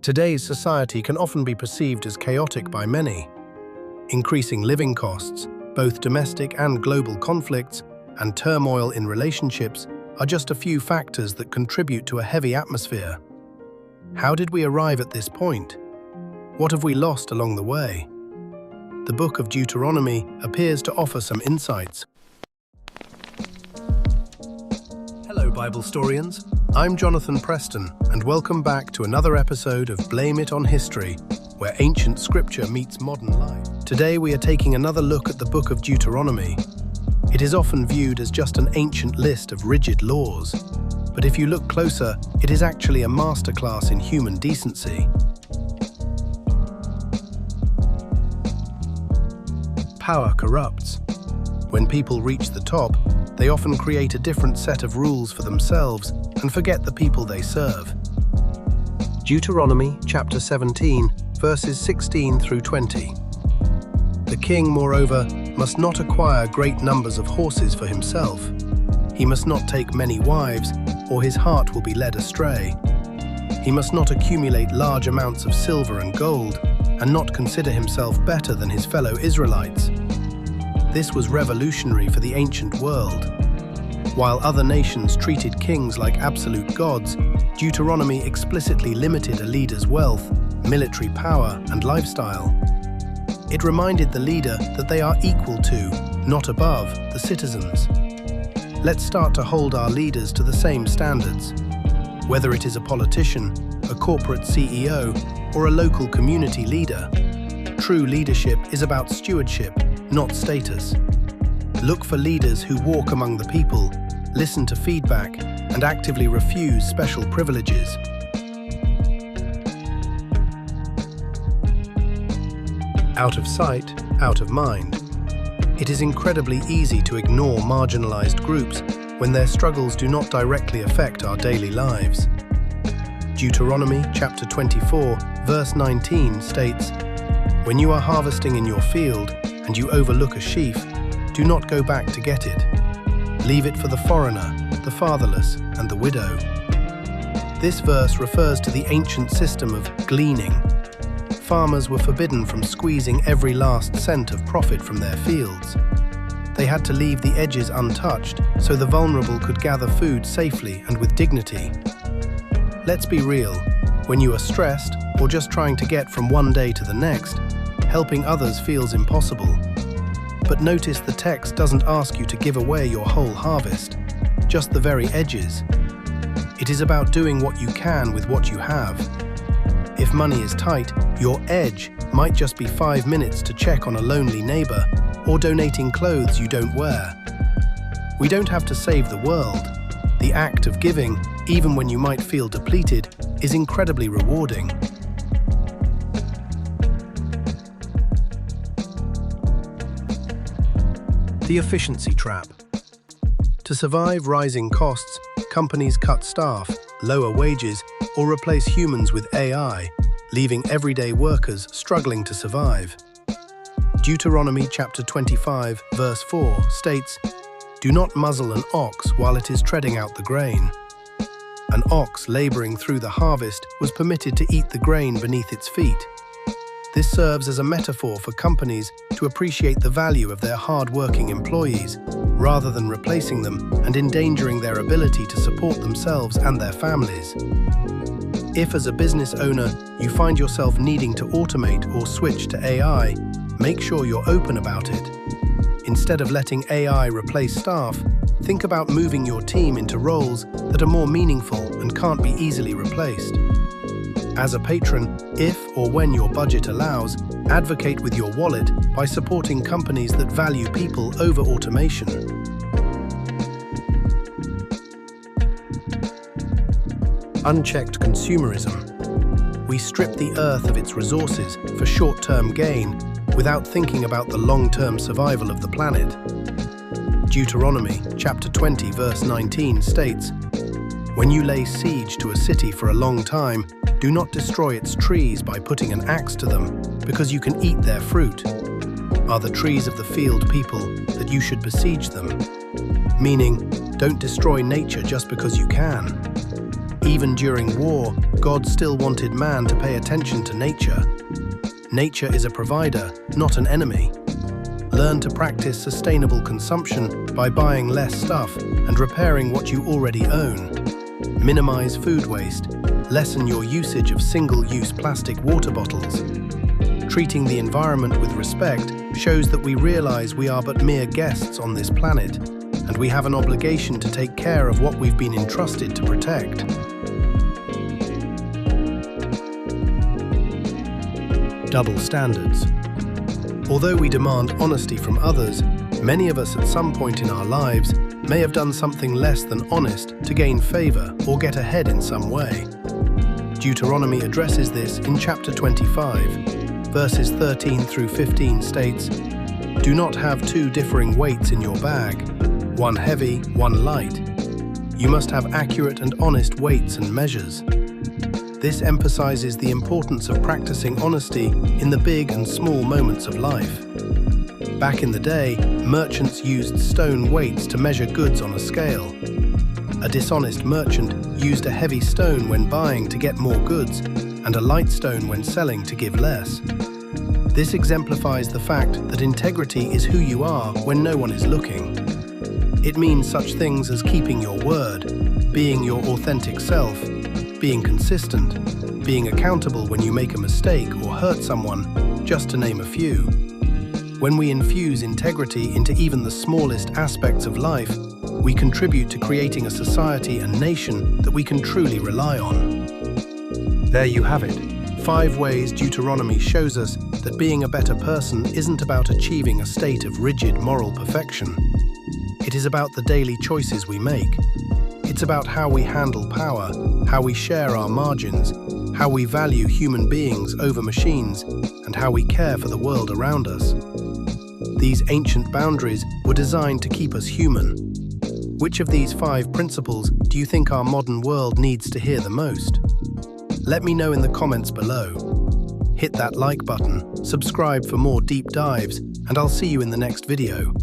Today's society can often be perceived as chaotic by many. Increasing living costs, both domestic and global conflicts, and turmoil in relationships are just a few factors that contribute to a heavy atmosphere. How did we arrive at this point? What have we lost along the way? The Book of Deuteronomy appears to offer some insights. Hello, Bible Storians. I'm Jonathan Preston, and welcome back to another episode of Blame It on History, where ancient scripture meets modern life. Today we are taking another look at the Book of Deuteronomy. It is often viewed as just an ancient list of rigid laws, but if you look closer, it is actually a masterclass in human decency. Power corrupts. When people reach the top, they often create a different set of rules for themselves and forget the people they serve. Deuteronomy chapter 17, verses 16 through 20. The king, moreover, must not acquire great numbers of horses for himself. He must not take many wives, or his heart will be led astray. He must not accumulate large amounts of silver and gold, and not consider himself better than his fellow Israelites. This was revolutionary for the ancient world. While other nations treated kings like absolute gods, Deuteronomy explicitly limited a leader's wealth, military power, and lifestyle. It reminded the leader that they are equal to, not above, the citizens. Let's start to hold our leaders to the same standards. Whether it is a politician, a corporate CEO, or a local community leader, true leadership is about stewardship, not status. Look for leaders who walk among the people, listen to feedback, and actively refuse special privileges. Out of sight, out of mind. It is incredibly easy to ignore marginalized groups when their struggles do not directly affect our daily lives. Deuteronomy chapter 24, verse 19 states, "When you are harvesting in your field and you overlook a sheaf, do not go back to get it. Leave it for the foreigner, the fatherless, and the widow." This verse refers to the ancient system of gleaning. Farmers were forbidden from squeezing every last cent of profit from their fields. They had to leave the edges untouched so the vulnerable could gather food safely and with dignity. Let's be real, when you are stressed or just trying to get from one day to the next, helping others feels impossible. But notice the text doesn't ask you to give away your whole harvest, just the very edges. It is about doing what you can with what you have. If money is tight, your edge might just be 5 minutes to check on a lonely neighbor or donating clothes you don't wear. We don't have to save the world. The act of giving, even when you might feel depleted, is incredibly rewarding. The efficiency trap. To survive rising costs, companies cut staff, lower wages, or replace humans with AI, leaving everyday workers struggling to survive. Deuteronomy chapter 25, verse 4 states, "Do not muzzle an ox while it is treading out the grain." An ox laboring through the harvest was permitted to eat the grain beneath its feet. This serves as a metaphor for companies to appreciate the value of their hard-working employees, rather than replacing them and endangering their ability to support themselves and their families. If, as a business owner, you find yourself needing to automate or switch to AI, make sure you're open about it. Instead of letting AI replace staff, think about moving your team into roles that are more meaningful and can't be easily replaced. As a patron, if or when your budget allows, advocate with your wallet by supporting companies that value people over automation. Unchecked consumerism. We strip the earth of its resources for short-term gain without thinking about the long-term survival of the planet. Deuteronomy chapter 20, verse 19 states, "When you lay siege to a city for a long time, do not destroy its trees by putting an axe to them, because you can eat their fruit. Are the trees of the field people that you should besiege them?" Meaning, don't destroy nature just because you can. Even during war, God still wanted man to pay attention to nature. Nature is a provider, not an enemy. Learn to practice sustainable consumption by buying less stuff and repairing what you already own. Minimize food waste. Lessen your usage of single-use plastic water bottles. Treating the environment with respect shows that we realize we are but mere guests on this planet, and we have an obligation to take care of what we've been entrusted to protect. Double standards. Although we demand honesty from others, many of us at some point in our lives may have done something less than honest to gain favor or get ahead in some way. Deuteronomy addresses this in chapter 25, verses 13 through 15 states, "Do not have two differing weights in your bag, one heavy, one light. You must have accurate and honest weights and measures." This emphasizes the importance of practicing honesty in the big and small moments of life. Back in the day, merchants used stone weights to measure goods on a scale. A dishonest merchant used a heavy stone when buying to get more goods, and a light stone when selling to give less. This exemplifies the fact that integrity is who you are when no one is looking. It means such things as keeping your word, being your authentic self, being consistent, being accountable when you make a mistake or hurt someone, just to name a few. When we infuse integrity into even the smallest aspects of life, we contribute to creating a society and nation that we can truly rely on. There you have it. 5 ways Deuteronomy shows us that being a better person isn't about achieving a state of rigid moral perfection. It is about the daily choices we make. It's about how we handle power, how we share our margins, how we value human beings over machines, and how we care for the world around us. These ancient boundaries were designed to keep us human. Which of these 5 principles do you think our modern world needs to hear the most? Let me know in the comments below. Hit that like button, subscribe for more deep dives, and I'll see you in the next video.